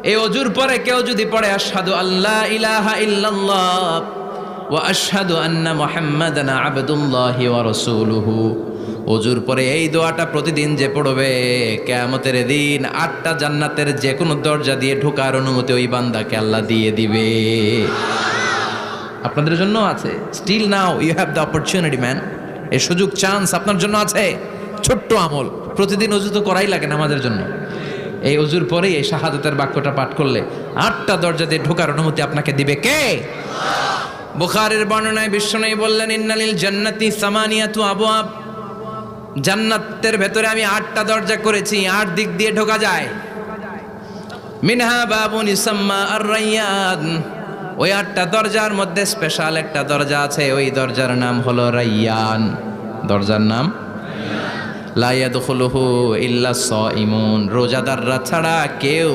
এই অজুর পরে কেউ যদি পড়ে আশহাদু আল্লা ইলাহা ইল্লাল্লাহ ওয়া আশহাদু আন্না মুহাম্মাদান আবদুল্লাহি ওয়া রাসূলুহু, অজুর পরে এই দোয়াটা প্রতিদিন যে পড়বে, কিয়ামতের দিন 8টা জান্নাতের যে কোনো দরজা দিয়ে ঢোকার অনুমতি ওই বান্দাকে আল্লাহ দিয়ে দিবে। আপনাদের জন্য আছে। Still now you have the opportunity man. এই সুযোগ, চান্স আপনার জন্য আছে। ছোট্ট আমল, প্রতিদিন অজু তো করাই লাগে না আমাদের জন্য। এই অজুর পরেই এই শাহাদাতের বাক্যটা পাঠ করলে 8টা দরজা দিয়ে ঢোকার অনুমতি আপনাকে দিবে কে? বুখারীর বর্ণনায় বিশ্বনবী বললেন, ইন্নালিল জান্নাতি সামানিয়াতু আবওয়াব, জান্নাতের ভেতরে আমি 8টা দরজা করেছি, 8 দিক দিয়ে ঢোকা যায়। মিনহা বাবুন ইউসাম্মা আর-রায়্যান, ওই 8টা দরজার মধ্যে স্পেশাল একটা দরজা আছে, ওই দরজার নাম হলো রায়্যান। দরজার নাম লা ইয়াদখুলুহু ইল্লা সাইমুন, রোজাদাররা ছাড়া কেউ